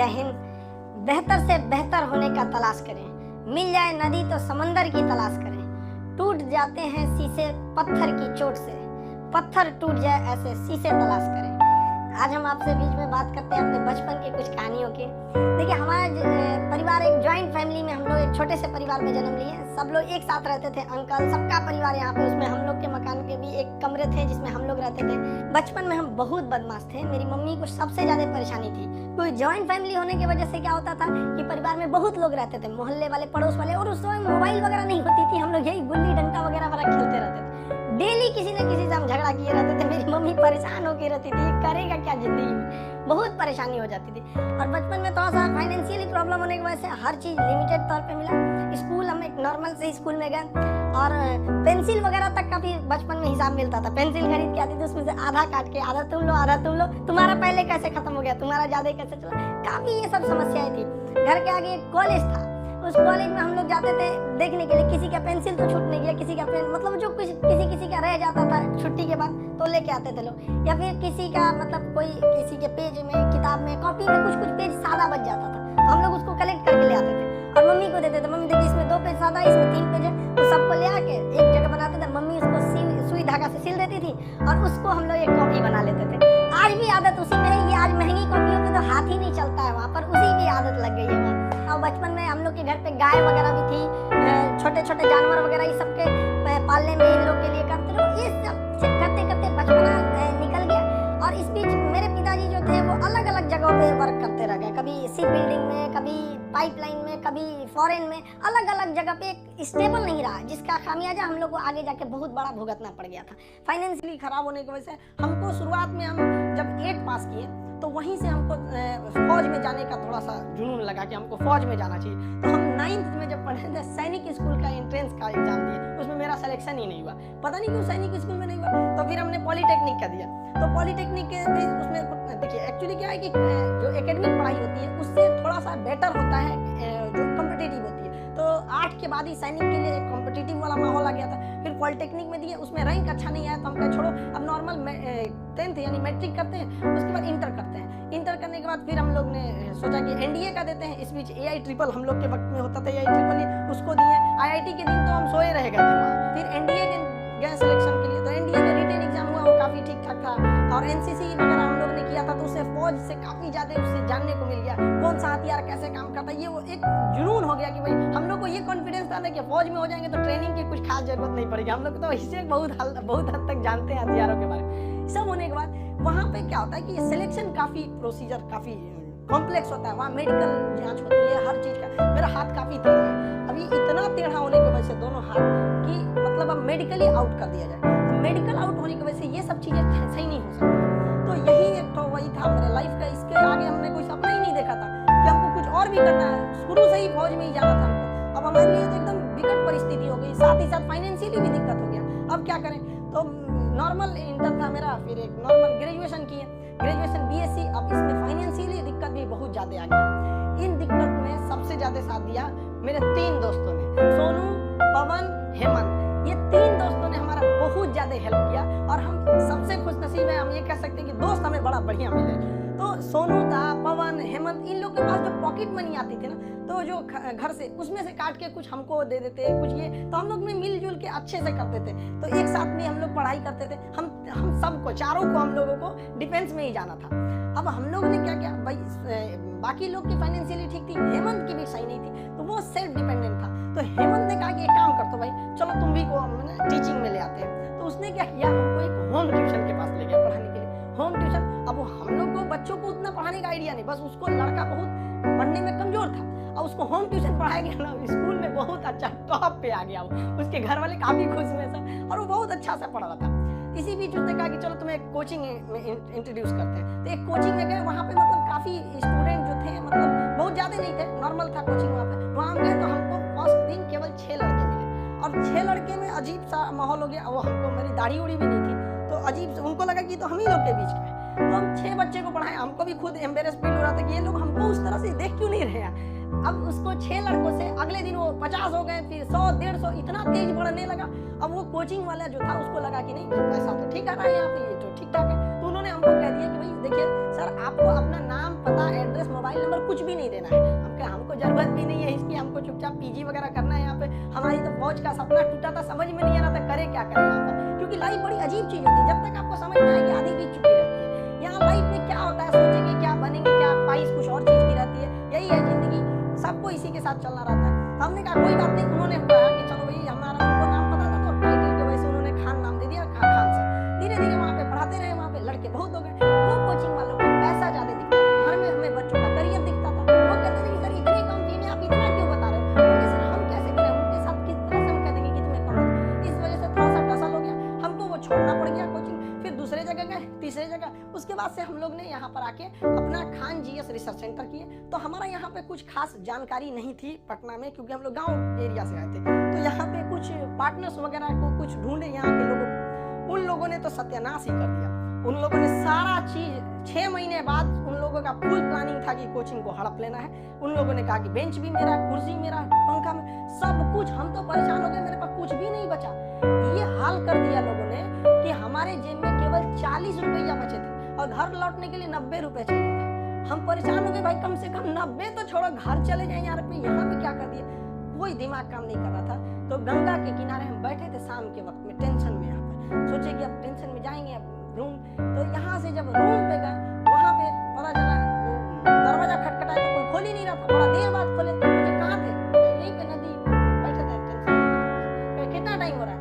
जय हिंद। बेहतर से बेहतर होने का तलाश करें, मिल जाए नदी तो समंदर की तलाश करें। टूट जाते हैं शीशे पत्थर की चोट से, पत्थर टूट जाए ऐसे शीशे तलाश करें। आज हम आपसे बीच में बात करते हैं अपने बचपन की कुछ कहानियों की। देखिए, हमारा परिवार एक जॉइंट फैमिली में, हम लोग एक छोटे से परिवार में जन्म लिए। सब लोग एक साथ रहते थे, अंकल सबका परिवार यहाँ पे। उसमें हम लोग के मकान के भी एक कमरे थे जिसमें हम लोग रहते थे। बचपन में हम बहुत बदमाश थे। मेरी मम्मी को सबसे ज्यादा परेशानी थी, क्योंकि जॉइंट फैमिली होने की वजह से क्या होता था कि परिवार में बहुत लोग रहते थे, मोहल्ले वाले, पड़ोस वाले, और उस समय मोबाइल वगैरह नहीं होती थी। हम लोग यही गुल्ली डंडा वगैरह खेलते रहते थे। डेली किसी न किसी से हम झगड़ा किए रहते थे। मेरी मम्मी परेशान होकर रहती थी, करेगा क्या जिंदगी में, बहुत परेशानी हो जाती थी। और बचपन में थोड़ा सा फाइनेंशियली प्रॉब्लम होने की वजह से हर चीज लिमिटेड तौर पे मिला। स्कूल हम एक नॉर्मल से स्कूल में गए, और पेंसिल वगैरह तक का भी बचपन में हिसाब मिलता था। पेंसिल खरीद के आती थी, उसमें से आधा काट के आधा तुम लो, आधा तुम लो, तुम्हारा पहले कैसे खत्म हो गया, तुम्हारा ज्यादा कैसे चला। काफी ये सब समस्याएं थी। घर के आगे एक कॉलेज था, उस कॉलेज में हम लोग जाते थे देखने के लिए, किसी का पेंसिल तो छूट नहीं गया, किसी का पेन, मतलब जो किसी का रह जाता था छुट्टी के बाद तो लेके आते थे लोग। या फिर किसी का मतलब कोई किसी के पेज में, किताब में, कॉपी में कुछ पेज सादा बच जाता था, तो हम लोग उसको कलेक्ट करके ले आते थे और मम्मी को देते थे। मम्मी देखिए, इसमें 2 पेज सादा, इसमें 3 पेज है, तो सबको ले आके एक जगह बनाते थे। मम्मी उसको सुई धागा से सिल देती थी और उसको हम लोग एक कॉपी बना लेते थे। आज भी आदत उसी में है। ये आज महंगी कॉपियों पे तो हाथ ही नहीं चलता है, वहाँ पर उसी की आदत लग गई है वहाँ। और बचपन में हम लोग के घर पे गाय वगैरह भी थी, छोटे छोटे जानवर वगैरह, ये सबके पालने में इन लोग के लिए करते रहो। ये सब करते करते बचपना निकल गया। और इस बीच मेरे पिताजी जो थे वो अलग अलग जगहों पे वर्क करते रह गए, कभी शिप बिल्डिंग में, कभी पाइपलाइन में, कभी फॉरेन में, अलग अलग जगह पे एक स्टेबल नहीं रहा, जिसका खामियाजा हम लोग को आगे जाके बहुत बड़ा भुगतना पड़ गया था। फाइनेंशियली खराब होने की वजह से हमको शुरुआत में, हम जब 8 पास किए तो वहीं से हमको फौज में जाने का थोड़ा सा जुनून लगा कि हमको फौज में जाना चाहिए। तो हम 9th में जब पढ़े थे, सैनिक स्कूल का एंट्रेंस का एग्जाम दिए, उसमें मेरा सिलेक्शन ही नहीं हुआ। पता नहीं क्यों सैनिक स्कूल में नहीं हुआ। तो फिर हमने पॉलिटेक्निक का दिया। तो पॉलिटेक्निक के भी उसमें देखिए, एक्चुअली क्या है कि जो एकेडमिक पढ़ाई होती है उससे थोड़ा सा बेटर होता है जो कॉम्पिटिटिव होती है। तो 8 के बाद ही सैनिक के लिए एक कॉम्पिटिटिव वाला माहौल आ गया था। फिर पॉलिटेक्निक में दिए, उसमें रैंक अच्छा नहीं आया तो हम कहे छोड़ो, अब नॉर्मल 10th यानी मैट्रिक करते हैं, उसके बाद इंटर करते हैं। इंटर करने के बाद फिर हम लोग ने सोचा कि एनडीए का देते हैं। इस बीच AI ट्रिपल हम लोग के वक्त में होता था, AI ट्रिपल ही, उसको दिए। IIT के दिन तो हम सोए रह गए थे वहाँ। फिर एनडीए के गए सिलेक्शन के लिए, तो एनडीए में रिटन एग्जाम हुआ, वो काफ़ी ठीक ठाक था। और एनसीसी वगैरह हम लोग ने किया था, तो उससे फौज से काफ़ी ज़्यादा उससे जानने को मिल गया, कौन सा हथियार कैसे काम करता है। ये वो एक जुनून हो गया कि भाई हम लोग को ये कॉन्फिडेंस था ना कि फौज में हो जाएंगे तो ट्रेनिंग की कुछ खास जरूरत नहीं पड़ेगी। हम लोग तो इससे बहुत हद तक जानते हैं हथियारों के बारे में। सब होने के बाद वहाँ पे क्या होता है कि सिलेक्शन काफ़ी प्रोसीजर काफ़ी कॉम्प्लेक्स होता है। वहाँ मेडिकल जांच होती है, हर चीज़ का। मेरा हाथ काफ़ी टेढ़ा है, अभी इतना टेढ़ा होने की वजह से दोनों हाथ की, मतलब अब मेडिकली आउट कर दिया जाए। मेडिकल आउट होने की वजह से ये सब चीज़ें सही नहीं हो सकती। तो यही एक तो वही था मेरे लाइफ का। इसके आगे हमने कोई सपना ही नहीं देखा था कि हमको कुछ और भी करना है। शुरू से ही फौज में ही जाना था हमको। अब हमारे लिए तो एकदम विकट परिस्थिति हो गई, साथ ही साथ फाइनेंशियली भी दिक्कत हो गया। अब क्या करें? तो नॉर्मल इंटर था मेरा, फिर एक नॉर्मल ग्रेजुएशन किए, ग्रेजुएशन BSc। अब इसमें फाइनेंशियली दिक्कत भी बहुत ज़्यादा आ गई। इन दिक्कत में सबसे ज़्यादा साथ दिया मेरे 3 दोस्तों ने, सोनू, पवन, हेमंत। ये 3 दोस्तों ने हमारा बहुत ज़्यादा हेल्प किया, और हम सबसे खुशनसीब है, हम ये कह सकते हैं कि दोस्त हमें बड़ा बढ़िया मिले। तो सोनू था, पवन, हेमंत, इन लोग के पास जो पॉकेट मनी आती थी ना, तो जो घर से उसमें से काट के कुछ हमको दे देते, कुछ ये, तो हम लोग में मिलजुल के अच्छे से करते थे। तो एक साथ में हम लोग पढ़ाई करते थे। हम सबको, चारों को, हम लोगों को डिफेंस में ही जाना था। अब हम लोग ने क्या किया भाई, बाकी लोग की फाइनेंशियली ठीक थी, हेमंत की भी सही नहीं थी, तो वो सेल्फ डिपेंडेंट था। तो हेमंत ने कहा कि एक काम कर दो भाई, चलो तुम भी को टीचिंग में ले आते हैं। तो उसने क्या किया, हमको एक होम ट्यूशन के पास ले गया पढ़ाने के लिए। होम ट्यूशन, अब हम लोग को बच्चों को उतना पढ़ाने का आइडिया नहीं, बस उसको लड़का बहुत पढ़ने में कमजोर था, और उसको होम ट्यूशन पढ़ाया गया ना, स्कूल में बहुत अच्छा टॉप पे आ गया वो। उसके घर वाले काफी खुश हुए सब, और वो बहुत अच्छा सा पढ़ रहा था। इसी बीच उसने कहा कि चलो तुम्हें एक कोचिंग में इंट्रोड्यूस करते हैं। तो एक कोचिंग में गए, वहाँ पे मतलब काफ़ी स्टूडेंट जो थे, मतलब बहुत ज़्यादा नहीं थे, नॉर्मल था कोचिंग वहाँ पे। वहाँ हम गए तो हमको फर्स्ट दिन केवल 6 लड़के मिले, और 6 लड़के में अजीब सा माहौल हो गया। वो हमको, मेरी दाढ़ी उड़ी भी नहीं थी, तो अजीब से उनको लगा कि तो हम ही लोग के बीच का है। तो हम 6 बच्चे को पढ़ाए, हमको भी खुद एम्बेरस फील हो रहा था कि ये लोग हमको उस तरह से देख क्यों नहीं रहे हैं। अब उसको 6 लड़कों से अगले दिन वो 50 हो गए, फिर 100, 150, इतना तेज बढ़ने लगा। अब वो कोचिंग वाला जो था उसको लगा कि नहीं, पैसा तो ठीक आ रहा है यहाँ पे, ये तो ठीक ठाक है। तो उन्होंने हमको कह दिया कि भाई देखिए सर, आपको अपना नाम, पता, एड्रेस, मोबाइल नंबर कुछ भी नहीं देना है। हमको जरूरत भी नहीं है इसकी, हमको चुपचाप पीजी वगैरह करना है यहाँ पे। हमारी तो फौज का सपना टूटा था, समझ में नहीं आ रहा था करे क्या करें यहाँ पर, क्योंकि लाइफ बड़ी अजीब चीज होती है। जब तक आपको समझ में आएगी आधी बीत चुकी रहती है। यहाँ लाइफ में क्या होता है, सोचेंगे क्या बनेंगे, क्या ख्वाहिश कुछ और चीज की रहती है। यही है जिंदगी, सबको इसी के साथ चलना रहता है। हमने कहा कोई बात नहीं, उन्होंने कहा कि चलो भाई हमारा उनको नाम पता था तो टाइटल के वजह से उन्होंने खान नाम दे दिया, खान से धीरे धीरे वहाँ पे पढ़ाते रहे। वहाँ पे लड़के बहुत हो गए। वो कोचिंग वालों को पैसा ज्यादा दिखता था, घर में हमें बच्चों का करियर दिखता था। वो कहते थे कि सर इतनी कम फी में आप इतना क्यों बता रहे हो। उनके सर हम कैसे करें, उनके साथ किस तरह से हम कह देंगे कि तुम्हें कम है। इस वजह से थोड़ा सा टसल हो गया, हमको वो छोड़ना पड़ गया कोचिंग। फिर दूसरे जगह गए, तीसरे जगह, उसके बाद से हम लोग ने यहाँ पर आके अपना खान जीएस रिसर्च सेंटर किए। तो हमारा यहाँ पे कुछ खास जानकारी नहीं थी पटना में, क्योंकि हम लोग गांव एरिया से आए थे। तो यहाँ पे कुछ पार्टनर्स वगैरह को कुछ ढूंढे यहाँ के लोगों को, उन लोगों ने तो सत्यानाश ही कर दिया। उन लोगों ने सारा चीज 6 महीने बाद उन लोगों का फुल प्लानिंग था कि कोचिंग को हड़प लेना है। उन लोगों ने कहा कि बेंच भी मेरा, कुर्सी मेरा, पंखा में सब कुछ। हम तो परेशान हो गए, मेरे पास कुछ भी नहीं बचा। ये हाल कर दिया लोगों ने कि हमारे जेब में केवल 40 रुपया बचे थे और घर लौटने के लिए 90 रुपए चाहिए था। हम परेशान हो गए, भाई कम से कम 90 तो छोड़ो, घर चले जाए यार पे, यहाँ पे क्या कर दिया। कोई दिमाग काम नहीं कर रहा था। तो गंगा के किनारे हम बैठे थे शाम के वक्त में, टेंशन में। यहाँ पर सोचे कि अब टेंशन में जाएंगे अब रूम। तो यहाँ से जब रूम पे गए, वहाँ पे पता चला दरवाजा खटखटाया तो कोई खोल ही नहीं रहा था। बड़ा देर बाद खोले तो मुझे कहाँ थे, यहीं पे नदी बैठे थे टेंशन में। कितना टाइम हो रहा है,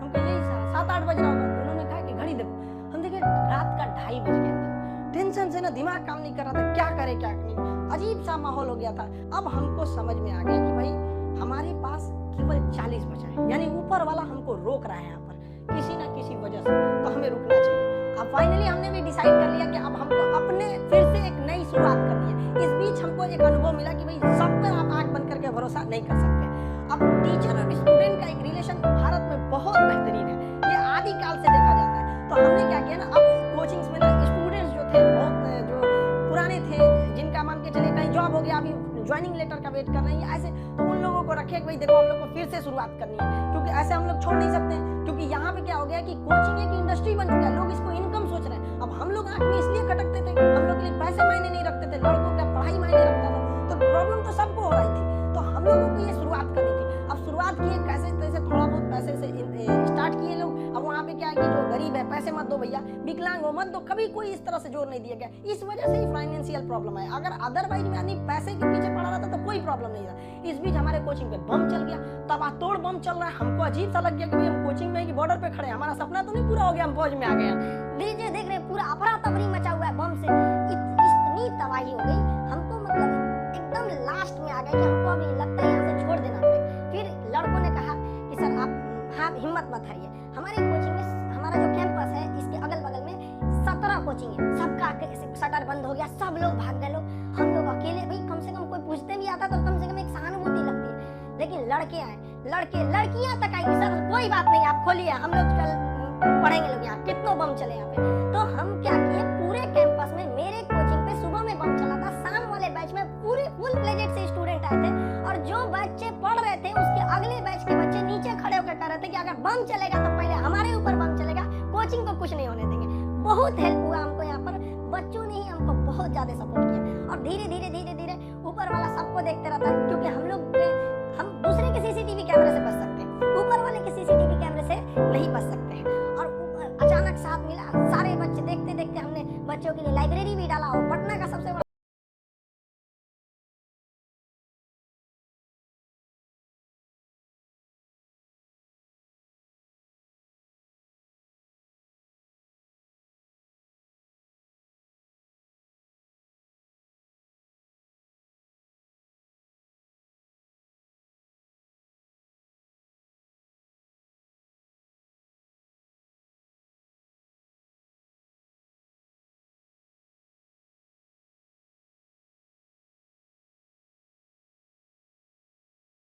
हमको यही 7-8 बज रहा होगा। उन्होंने कहा कि घड़ी देखो। हम देखे रात का 2:30 बज गया था। टेंशन से ना दिमाग काम नहीं कर रहा था, क्या करे क्या नहीं, अजीब सा माहौल हो गया था। अब हमको समझ में आ गया कि भाई हमारे पास केवल 40 बचा है, यानी ऊपर वाला हमको रोक रहा है यहाँ पर किसी ना किसी वजह से, तो हमें रुकना चाहिए। अब फाइनली हमने भी डिसाइड कर लिया कि अब हमको अपने फिर से एक नई शुरुआत करनी है। इस बीच हमको एक अनुभव मिला कि भाई सब पर आप आंख बंद करके भरोसा नहीं कर सकते। अब टीचर और स्टूडेंट का एक रिलेशन भारत में बहुत बेहतरीन है, ये आदिकाल से देखा जाता है। तो हमने क्या किया ना, अब कोचिंग्स में ना स्टूडेंट्स जो थे, बहुत जो पुराने थे, जिनका मान के चले कहीं जॉब हो गया, अभी ज्वाइनिंग लेटर का वेट कर रहे हैं ऐसे, तो उन लोगों को रखे भाई देखो हम लोग को फिर से शुरुआत करनी है, क्योंकि ऐसे हम लोग छोड़ नहीं सकते हैं। क्योंकि यहाँ पे क्या हो गया कि कोचिंग एक इंडस्ट्री बन चुका है, लोग इसको इनकम सोच रहे हैं। अब हम लोग आंख में इसलिए खटकते थे, हम लोग के लिए पैसे मायने नहीं रखते थे, लड़कों का पढ़ाई मायने रखता था। तो प्रॉब्लम तो सबको हो रही थी, तो हम लोगों को ये शुरुआत करनी थी। अब शुरुआत किए कैसे तैसे, थोड़ा बहुत पैसे से स्टार्ट किए लोग। अब वहाँ पे क्या है कि जो गरीब है पैसे मत दो भैया, विकलांग हो मत दो, कभी कोई इस तरह से जोर नहीं दिया गया। इस वजह से ही फाइनेंशियल प्रॉब्लम है। अगर अदरवाइज में आदमी पैसे के पीछे पड़ा रहता तो कोई प्रॉब्लम नहीं था। इस बीच हमारे कोचिंग पे बम चल गया, तबातोड़ बम चल रहा है। हमको अजीब सा लग गया कि भाई हम कोचिंग में कि बॉर्डर पे खड़े हैं, हमारा सपना तो नहीं पूरा हो गया, हम फौज में आ गए। लीजिए देख रहे पूरा अफरा तफरी मचा हुआ है बम से, इतनी तबाही हो गई। हमको मतलब एकदम लास्ट में आ गए कि हमको अभी लगता है यहाँ से छोड़ देना पड़े। फिर लड़कों ने कहा कि सर आप हाँ हिम्मत मत हारिए। हमारे कोचिंग में, हमारा जो कैंपस है इसके अगल बगल में 17 कोचिंग है, सबका शटर बंद हो गया, सब लोग भाग गए। लोग हम लोग अकेले, भाई कम से कम कोई पूछते भी आता तो कम से कम एक सहानुभूति लगती है। लेकिन लड़के आए, लड़कियां तक आई, सर कोई बात नहीं आप खोलिए, हम लोग कल पढ़ेंगे लोग, यहाँ कितनों बम चले यहाँ पे। तो हम क्या किए, पूरे कैंपस में मेरे कोचिंग पे सुबह में बम चला था, शाम वाले बैच में पूरे फुल प्लेजेड से स्टूडेंट आए थे, और जो बच्चे पढ़ रहे थे उसके अगले बैच के बच्चे नीचे खड़े होकर कह रहे थे कि अगर बम चलेगा तो पहले हमारे ऊपर बम चलेगा, कोचिंग को कुछ नहीं होने देंगे। बहुत हेल्प हुआ हमको यहाँ पर, बच्चों ने ही हमको बहुत ज्यादा सपोर्ट किया। और धीरे धीरे ऊपर वाला सबको देखते रहता है, क्योंकि हम दूसरे के सीसीटीवी कैमरे से बच सकते हैं, ऊपर वाले के सीसीटीवी कैमरे से नहीं बच सकते हैं। और अचानक साथ मिला, सारे बच्चे देखते देखते हमने बच्चों के लिए लाइब्रेरी भी डाला, और पटना का सबसे बड़ा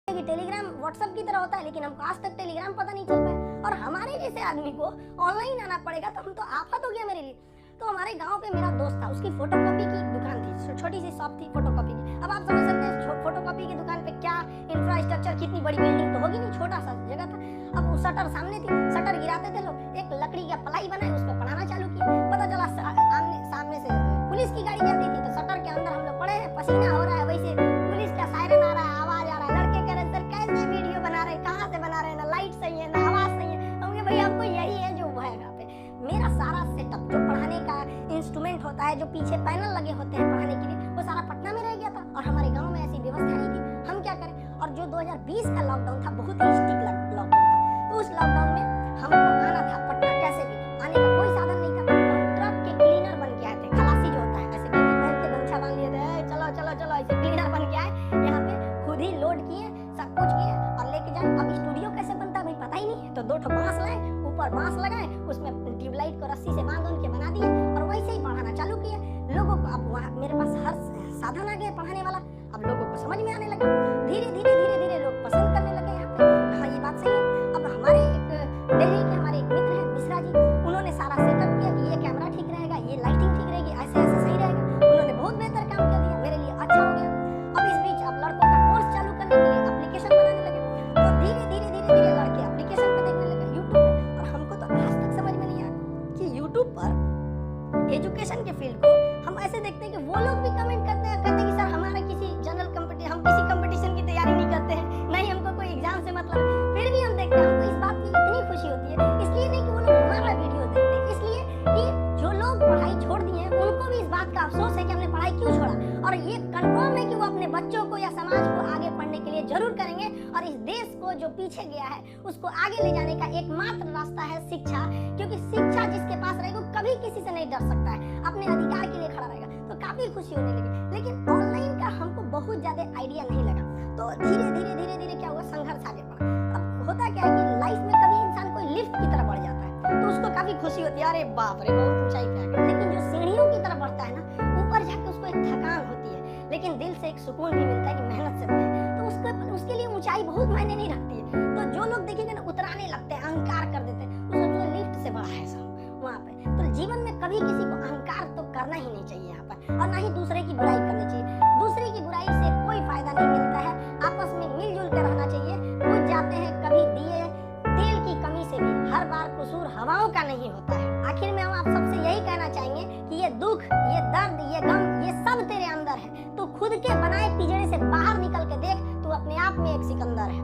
कि टेलीग्राम व्हाट्सएप की तरह होता है, लेकिन हमको आज तक टेलीग्राम पता नहीं चल पाया। और हमारे जैसे आदमी को ऑनलाइन आना पड़ेगा, तो हम तो आफत हो गया मेरे लिए। तो हमारे गांव पे मेरा दोस्त था, उसकी फोटोकॉपी की दुकान थी, छोटी सी शॉप थी फोटोकॉपी की। अब आप समझ सकते हैं फोटोकॉपी की दुकान पे क्या इंफ्रास्ट्रक्चर, कितनी बड़ी बिल्डिंग तो होगी नहीं, छोटा सा जगह था। अब वो शटर सामने थी, शटर गिराते थे लोग, एक लकड़ी का पलाई बनाए उस पर पढ़ाना चालू किया। पता चला सामने से पुलिस की गाड़ी जाती थी, तो शटर के अंदर हम लोग पड़े हैं, पसीना हो रहा है, है, जो पीछे पैनल लगे होते हैं पढ़ाने के लिए, वो सारा पटना में रह गया था और हमारे गांव में ऐसी व्यवस्था नहीं थी। हम क्या करें? और जो 2020 का लॉकडाउन था, बहुत ही स्ट्रिक्ट लॉकडाउन था, तो उस लॉकडाउन में हमको आना था पटना कैसे भी, आने का कोई साधन नहीं था। तो हम ट्रक के क्लीनर बन के आए थे, खलासी जो होता है, ऐसे गंजी पहन के गमछा बांध लिए थे, चलो चलो चलो, ऐसे क्लीनर बन के आए यहाँ पे, खुद ही लोड किए, सब कुछ किए और लेके जाए। अब स्टूडियो कैसे बनता है भाई पता ही नहीं, तो 2 ठो बांस लाए, ऊपर बांस लगाए, उसमें ट्यूबलाइट को रस्सी से बांध के बना दिए और वैसे ही पढ़ाना चालू किए लोगों को। अब वहाँ मेरे पास हर साधन आ गया पढ़ाने वाला, अब लोगों को समझ में आने लगा, धीरे धीरे धीरे धीरे लोग पसंद करने लगे यहाँ पे। हाँ ये बात सही है। अब हमारे एक दिल्ली के हमारे एक मित्र हैं मिश्रा जी, उन्होंने सारा सेटअप किया कि ये कैमरा ठीक रहेगा, ये लाइटिंग ठीक रहेगी, ऐसे ऐसे सही रहेगा। उन्होंने बहुत बेहतर काम कर दिया, मेरे लिए अच्छा हो गया। अब इस बीच अब लड़कों का कोर्स चालू करने के लिए एप्लीकेशन बनाने लगे, तो धीरे धीरे धीरे धीरे लड़के एप्लीकेशन पे देखने लगे यूट्यूब पे। और हमको तो आज तक समझ में नहीं आया कि यूट्यूब पर एजुकेशन के फील्ड को हम ऐसे देखते हैं कि वो लोग भी कमेंट कहते हैं कि सर हमारा किसी जनरल कंपटीशन, हम किसी कंपटीशन की तैयारी नहीं करते हैं, नहीं हमको कोई एग्जाम से मतलब है। फिर भी हम देखते हैं, हमको इस बात की इतनी खुशी होती है, इसलिए नहीं कि वो लोग हमारा वीडियो देखते हैं, इसलिए कि जो लोग पढ़ाई छोड़ दिए हैं उनको भी इस बात का अफसोस है कि हमने पढ़ाई क्यों छोड़ा, और ये कंफर्म है कि वो अपने बच्चों को या समाज को आगे पढ़ने के लिए जरूर करेंगे। और इस देश को जो पीछे गया है उसको आगे ले जाने का एकमात्र रास्ता है शिक्षा, क्योंकि शिक्षा जिसके पास रहेगी वो कभी किसी से नहीं डर सकता है, अपने अधिकार के लिए खड़ा रहेगा। तो काफी खुशी होने लगी, लेकिन ऑनलाइन का हमको बहुत ज्यादा आइडिया नहीं लगा, तो धीरे धीरे धीरे धीरे क्या हुआ, संघर्ष आगे बढ़ा। अब होता क्या है कि लाइफ में कभी इंसान कोई लिफ्ट की तरफ बढ़ जाता है तो उसको काफी खुशी होती है, अरे बाप रे बहुत ऊंचाई पे आ गया। लेकिन जो सीढ़ियों की तरफ बढ़ता है ना, ऊपर जाके उसको एक थकान होती है, लेकिन दिल से एक सुकून भी मिलता है कि मेहनत से बढ़े, तो उसके लिए ऊंचाई बहुत मायने नहीं रखती है। तो जो लोग देखेंगे ना उतराने लगते हैं, अहंकार कर देते हैं, उसको जो लिफ्ट से बढ़ा है सब वहाँ पे। तो जीवन में कभी किसी को अहंकार तो करना ही नहीं चाहिए यहाँ पर, और ना ही दूसरे की बुराई करनी चाहिए। दूसरे की बुराई से कोई फायदा नहीं मिलता है, आपस में मिलजुल कर रहना चाहिए। बुझ जाते हैं कभी दिए तेल की कमी से भी, हर बार कसूर हवाओं का नहीं होता है। आखिर में हम आप सबसे यही कहना चाहेंगे कि ये दुख, ये दर्द, ये गम, ये सब तेरे अंदर है। तू खुद के बनाए पिंजरे से बाहर निकल के देख, तू अपने आप में एक सिकंदर है।